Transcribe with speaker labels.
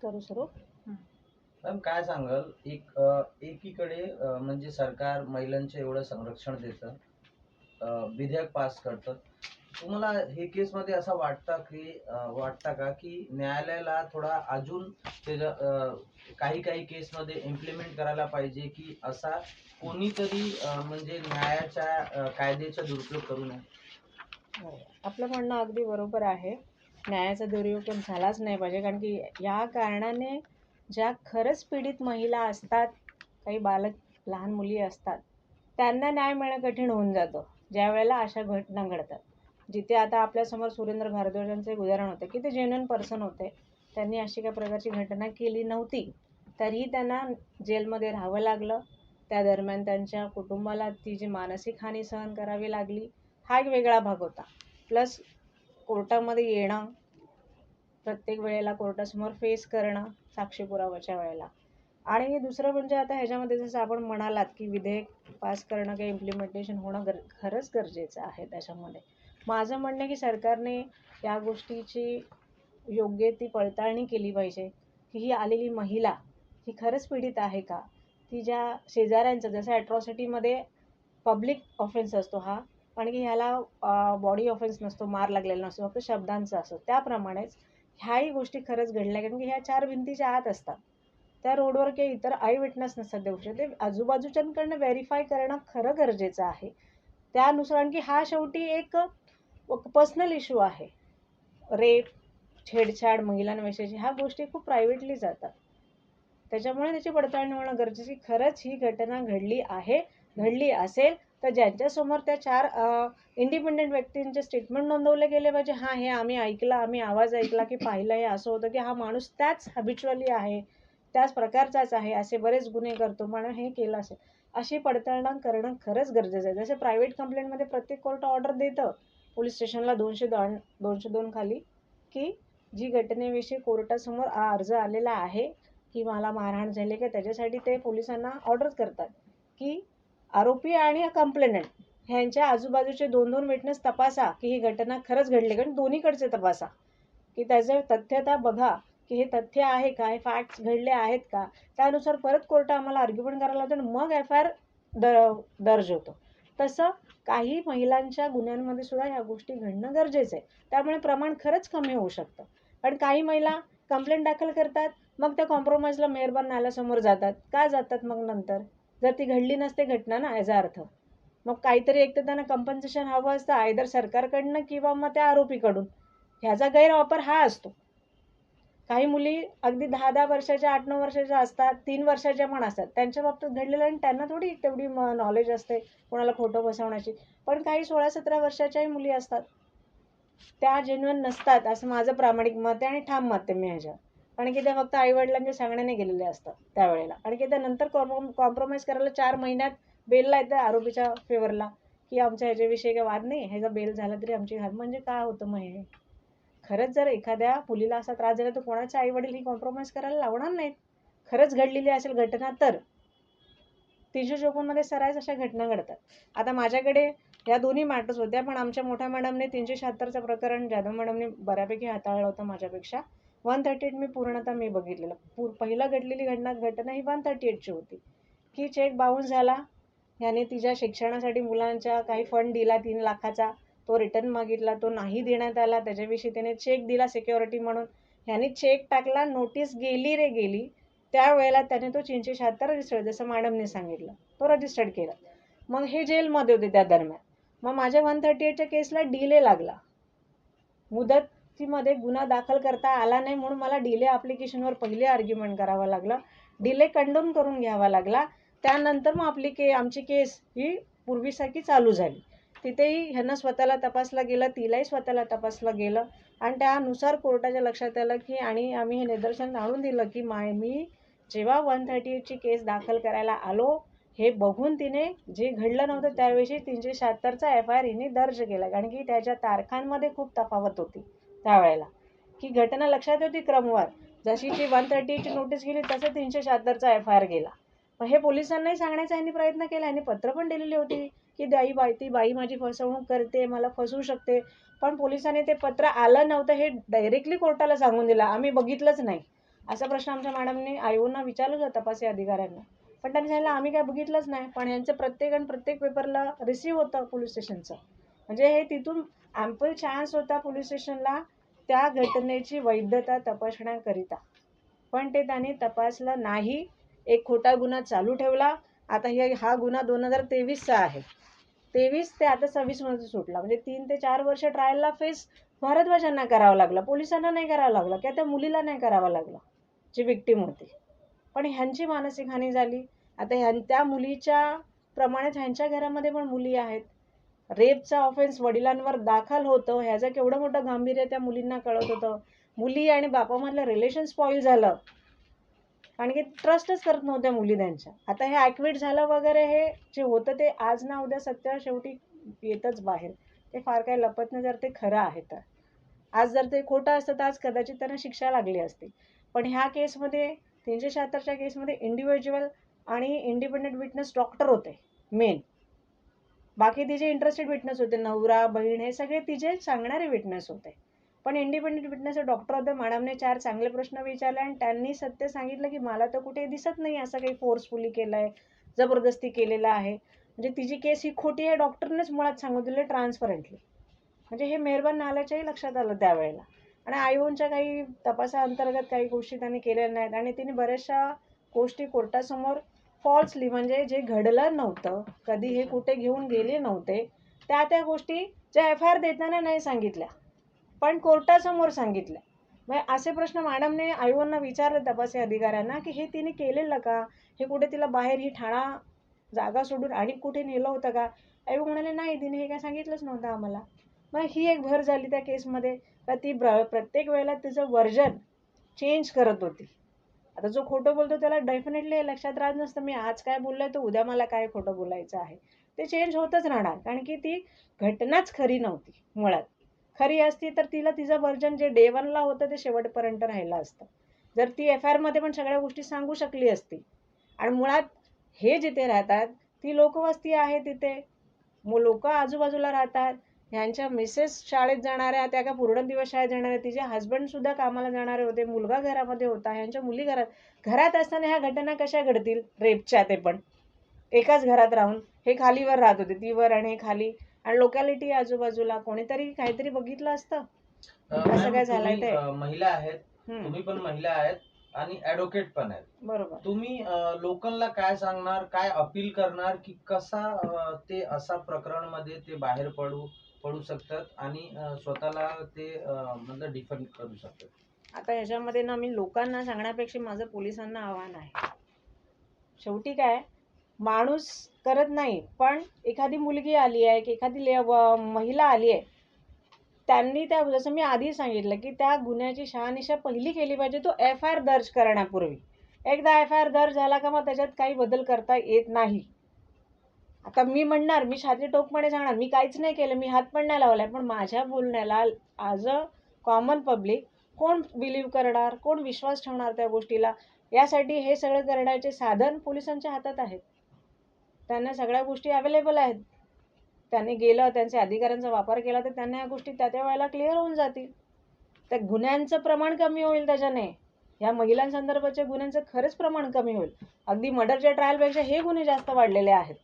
Speaker 1: करू सुरू.
Speaker 2: मॅम काय सांगाल एकीकडे म्हणजे सरकार महिलांचे एवढं संरक्षण देतं, विधेयक पास करतं. तुम्हाला हे केसमध्ये असं वाटतं का की न्यायालयाला थोडा अजून त्याच्या काही केसमध्ये इम्प्लिमेंट करायला पाहिजे की असा कोणीतरी म्हणजे न्यायाच्या कायद्याचा दुरुपयोग करू नये?
Speaker 1: आपलं म्हणणं अगदी बरोबर आहे. न्यायाचा दुरुपयोग झालाच नाही पाहिजे, कारण की या कारणाने ज्या खरंच पीडित महिला असतात, काही लहान मुली असतात, त्यांना न्याय मिळणं कठीण होऊन जातं ज्या वेळेला अशा घटना घडतात. जिथे आता आपल्यासमोर सुरेंद्र भारद्वाजांचं एक उदाहरण होतं की ते जेन्युइन पर्सन होते, त्यांनी अशी काही प्रकारची घटना केली नव्हती, तरीही त्यांना जेलमध्ये राहावं लागलं. त्या दरम्यान त्यांच्या कुटुंबाला ती जी मानसिक हानी सहन करावी लागली, हा एक वेगळा भाग होता. प्लस कोर्टामध्ये येणं, प्रत्येक वेळेला कोर्टासमोर फेस करणं साक्षी पुराव्याच्या वेळेला. आणि दुसरं म्हणजे आता ह्याच्यामध्ये जसं आपण म्हणालात की विधेयक पास करणं किंवा इम्प्लिमेंटेशन होणं खरंच गरजेचं आहे. त्याच्यामध्ये माझं म्हणणं आहे की सरकारने या गोष्टीची योग्य ती पडताळणी केली पाहिजे की ही आलेली महिला ही खरंच पीडित आहे का. ती ज्या शेजाऱ्यांचं, जसं ॲट्रॉसिटीमध्ये पब्लिक ऑफेन्स असतो हा, पण की ह्याला बॉडी ऑफेन्स नसतो, मार लागलेला नसतो, फक्त शब्दांचा असतो. त्याप्रमाणेच ह्याही गोष्टी खरंच घडल्या, कारण की ह्या 4 भिंतीच्या आत असतात. त्या रोडवर काही इतर आय विटनेस नसतात देऊ शकत. ते आजूबाजूच्यांकडनं व्हेरीफाय करणं खरं गरजेचं आहे. त्यानुसार, आणखी हा शेवटी एक पर्सनल इश्यू आहे. रेप, छेडछाड महिलांविषयीची ह्या गोष्टी खूप प्रायव्हेटली जातात. त्याच्यामुळे त्याची पडताळणी होणं गरजेची. खरंच ही घटना घडली आहे, घडली असेल तर ज्यांच्यासमोर त्या 4 इंडिपेंडेंट व्यक्तींचे स्टेटमेंट नोंदवले गेले पाहिजे. हां, हे आम्ही ऐकलं, आम्ही आवाज ऐकला की पाहिलं, हे असं होतं की हा माणूस त्याच हॅबिच्युअली आहे, त्याच प्रकारचाच आहे, असे बरेच गुन्हे करतो, म्हणून हे केलं असेल. अशी पडताळणी करणं खरंच गरजेचं आहे. जसे प्रायव्हेट कंप्लेंटमध्ये प्रत्येक कोर्ट ऑर्डर देतं पोलीस स्टेशनला 202 खाली, की जी घटनेविषयी कोर्टासमोर अर्ज आलेला आहे की मला मारहाण झाली, की त्याच्यासाठी ते पोलिसांना ऑर्डर करतात की आरोपी आणि कंप्लेनंट ह्यांच्या आजूबाजूचे 2-2 विटनेस तपासा की ही घटना खरंच घडली, कारण दोन्हीकडचे तपासा की त्याचं तथ्यता बघा की हे तथ्य आहे का, हे फॅक्ट्स घडले आहेत का. त्यानुसार परत कोर्ट आम्हाला आर्ग्युमेंट करायला लावतो आणि मग FIR दर्ज होतो. तसं काही महिलांच्या गुन्ह्यांमध्ये सुद्धा ह्या गोष्टी घडणं गरजेचं आहे. त्यामुळे प्रमाण खरंच कमी होऊ शकतं. पण काही महिला कंप्लेंट दाखल करतात, मग त्या कॉम्प्रोमाइजला मेहरबान न्यायालयासमोर जातात. का जातात मग नंतर? जर ती घडली नसते घटना ना, याचा अर्थ. मग काहीतरी एक तर त्यांना कंपन्सेशन हवं असतं, आयदर सरकारकडनं किंवा मग त्या आरोपीकडून. ह्याचा गैरवापर हा असतो. काही मुली अगदी 10-10 वर्षाच्या, 8-9 वर्षाच्या असतात, 3 वर्षाच्या पण असतात. त्यांच्या बाबतीत घडलेलं, आणि त्यांना थोडी तेवढी नॉलेज असते कोणाला खोटं बसवण्याची. पण काही 16-17 वर्षाच्याही मुली असतात, त्या जेन्युइन नसतात, असं माझं प्रामाणिक मत आहे आणि ठाम मत आहे मी ह्याच्यावर. कारण की त्या फक्त आईवडिलांच्या सांगण्याने गेलेले असतात त्यावेळेला. आणि की त्या नंतर कॉम्प्रोमाइज करायला 4 महिन्यात बेलला येतं आरोपीच्या फेवरला की आमच्या ह्याच्याविषयी काही वाद नाही, ह्याचा बेल झाला तरी आमची घाल. म्हणजे काय होतं मग हे? खरंच जर एखाद्या मुलीला असा त्रास झाला तर कोणाचे आईवडील ही कॉम्प्रोमाइज करायला लावणार नाहीत. खरंच घडलेली असेल घटना तर. 354 सराईच अशा घटना घडतात. आता माझ्याकडे या दोन्ही मॅटर्स होत्या, पण आमच्या मोठ्या मॅडमने 376चं प्रकरण जाधव मॅडमने बऱ्यापैकी हाताळलं होतं माझ्यापेक्षा. 138 मी पूर्णतः बघितलेलं. पहिलं घडलेली घटना ही 138ची होती की चेक बाउन्स झाला, ह्याने तिच्या शिक्षणासाठी मुलांच्या काही फंड दिला 3 लाखाचा, तो रिटर्न मागितला, तो नाही देण्यात आला. त्याच्याविषयी त्याने चेक दिला सिक्युरिटी म्हणून, ह्याने चेक टाकला, नोटीस गेली रे गेली. त्यावेळेला त्याने तो 376 रजिस्टर्ड, जसं मॅडमने सांगितलं, तो रजिस्टर्ड केला. मग हे जेलमध्ये होते त्या दरम्यान. मग माझ्या 138च्या केसला डिले लागला, मुदतीमध्ये गुन्हा दाखल करता आला नाही, म्हणून मला डिले ॲप्लिकेशनवर पहिले आर्ग्युमेंट करावं लागलं, डिले कंडोन करून घ्यावा लागला. त्यानंतर मग आमची केस ही पूर्वीसारखी चालू झाली. तिथेही ह्यांना स्वतःला तपासलं गेलं, तिलाही स्वतःला तपासलं गेलं, आणि त्यानुसार कोर्टाच्या लक्षात आलं की, आणि आम्ही हे निदर्शन आणून दिलं की मी जेव्हा 138ची केस दाखल करायला आलो, हे बघून तिने जे घडलं नव्हतं त्याविषयी 376चा FIR हिने दर्ज केला. कारण की त्याच्या तारखांमध्ये खूप तफावत होती त्यावेळेला, की घटना लक्षात होती क्रमवार. जशी ती 138ची नोटीस गेली तसं 376चा FIR गेला. मग हे पोलिसांनाही सांगण्याचा ह्यांनी प्रयत्न केला, ह्यांनी पत्र पण दिलेली होती की ती बाई माझी फसवणूक करते, मला फसवू शकते. पण पोलिसांनी ते पत्र आलं नव्हतं हे डायरेक्टली कोर्टाला सांगून दिलं, आम्ही बघितलंच नाही. असा प्रश्न आमच्या मॅडमने आयोना विचारला होता तपासी अधिकाऱ्यांना, पण त्यांनी सांगितलं आम्ही काय बघितलंच नाही. पण यांचं प्रत्येक पेपरला रिसिव्ह होतं पोलीस स्टेशनचं. म्हणजे हे तिथून ॲम्पल चान्स होता पोलीस स्टेशनला त्या घटनेची वैधता तपासण्याकरिता, पण ते त्यांनी तपासलं नाही. एक खोटा गुन्हा चालू ठेवला. आता हा गुन्हा 2023चा आहे. 23 ते आता 26मध्ये सुटला. म्हणजे 3 ते 4 वर्ष ट्रायलला फेस भारद्वाजांना करावं लागलं, पोलिसांना नाही करावं लागलं, किंवा त्या मुलीला नाही करावं लागलं जी विक्टीम होती. पण ह्यांची मानसिक हानी झाली. आता त्या मुलीच्या प्रमाणेच ह्यांच्या घरामध्ये पण मुली आहेत. रेपचा ऑफेन्स वडिलांवर दाखल होतं, ह्याचं केवढं मोठं गांभीर्य त्या मुलींना कळत होतं. मुली आणि बापामधलं रिलेशन स्पॉईल झालं, कारण की ट्रस्टच करत नव्हत्या मुली त्यांच्या. आता हे ॲक्विट झालं वगैरे, हे जे होतं ते आज ना उद्या सत्य शेवटी येतच बाहेर. ते फार काही लपत नाही जर ते खरं आहे तर. आज जर ते खोटं असतं तर आज कदाचित त्यांना शिक्षा लागली असती. पण ह्या केसमध्ये 376च्या केसमध्ये इंडिव्हिज्युअल आणि इंडिपेंडंट विटनेस डॉक्टर होते मेन. बाकी तिचे इंटरेस्टेड विटनेस होते, नवरा बहीण हे सगळे तिचे सांगणारे विटनेस होते. पण इंडिपेंडंट विटनेस डॉक्टर होते. मॅडमने 4 चांगले प्रश्न विचारले आणि त्यांनी सत्य सांगितलं की मला तर कुठे दिसत नाही असं काही फोर्सफुली केलं आहे, जबरदस्ती केलेलं आहे. म्हणजे तिची केस ही खोटी आहे डॉक्टरनेच मुळात सांगून दिले ट्रान्सपरंटली. म्हणजे हे मेहरबान नाल्याच्याही लक्षात आलं त्यावेळेला. आणि आयोनच्या काही तपासाअंतर्गत काही गोष्टी त्यांनी केलेल्या नाहीत आणि तिने बऱ्याचशा गोष्टी कोर्टासमोर फॉल्सली, म्हणजे जे घडलं नव्हतं, कधी हे कुठे घेऊन गेले नव्हते, त्या गोष्टी ज्या FIR देताना नाही सांगितल्या पण कोर्टासमोर सांगितल्या. मग असे प्रश्न मॅडमने आयोना विचारले तपासी अधिकाऱ्यांना की हे तिने केलेलं का, हे कुठे तिला बाहेर ही ठाणा जागा सोडून आणि कुठे नेलं होतं का. आयोग म्हणाले नाही, तिने हे काय सांगितलंच नव्हतं आम्हाला. मग ही एक भर झाली त्या केसमध्ये का ती प्रत्येक वेळेला तिचं वर्जन चेंज करत होती. आता जो खोटं बोलतो त्याला डेफिनेटली हे लक्षात राहत नसतं मी आज काय बोललोय तर उद्या मला काय खोटं बोलायचं आहे. ते चेंज होतच राहणार, कारण की ती घटनाच खरी नव्हती मुळात. खरी असती तर तिला तिचं वर्जन जे डे 1ला होतं ते शेवटपर्यंत राहिलं असतं. जर ती FIR मध्ये पण सगळ्या गोष्टी सांगू शकली असती. आणि मुळात हे जिथे राहतात ती लोकवस्ती आहे, तिथे लोक आजूबाजूला राहतात. ह्यांच्या मिसेस शाळेत जाणाऱ्या, त्या का पूर्ण दिवस शाळेत जाणाऱ्या, तिचे हस्बंड सुद्धा कामाला जाणारे होते, मुलगा घरामध्ये होता, ह्यांच्या मुली घरात असताना ह्या घटना कशा घडतील रेपच्या, ते पण एकाच घरात राहून. हे खालीवर राहत होते, ती वर आणि हे खाली, आणि लोकॅलिटी आजूबाजूला. कोणीतरी काहीतरी बघितलं असतं असं काय झालंय ते.
Speaker 2: महिला आहेत, तुम्ही पण महिला आहेत आणि ॲडव्होकेट पण आहेत.
Speaker 1: बरोबर.
Speaker 2: तुम्ही लोकांना काय सांगणार, काय अपील करणार की कसा ते असा प्रकरणमध्ये ते बाहेर पडू शकतात आणि स्वतःला ते मतलब डिफेंड करू शकतात.
Speaker 1: आता ह्याच्यामध्ये ना मी लोकांना सांगण्यापेक्षा माझं पोलिसांना आव्हान आहे. शेवटी काय, माणूस करत नाही, पण एखादी मुलगी आली आहे की एखादी महिला आली आहे, त्यांनी त्या, जसं मी आधी सांगितलं की त्या गुन्ह्याची शहानिशा पहिली केली पाहिजे, तो FIR दर्ज करण्यापूर्वी. एकदा FIR दर्ज झाला का मग त्याच्यात काही बदल करता येत नाही. आता मी म्हणणार, मी छाती टोकपणे सांगणार मी काहीच नाही केलं, मी हात पण नाही लावलाय, पण माझ्या बोलण्याला ॲज अ कॉमन पब्लिक कोण बिलीव्ह करणार, कोण विश्वास ठेवणार त्या गोष्टीला. यासाठी हे सगळं करण्याचे साधन पोलिसांच्या हातात आहेत. त्यांना सगळ्या गोष्टी अवेलेबल आहेत. त्यांनी गेलं, त्यांच्या अधिकारांचा वापर केला तर त्यांना या गोष्टी त्या वेळेला क्लिअर होऊन जातील. त्या गुन्ह्यांचं प्रमाण कमी होईल त्याच्याने. या महिलांसंदर्भाच्या गुन्ह्यांचं खरंच प्रमाण कमी होईल. अगदी मर्डरच्या ट्रायलपेक्षा हे गुन्हे जास्त वाढलेले आहेत.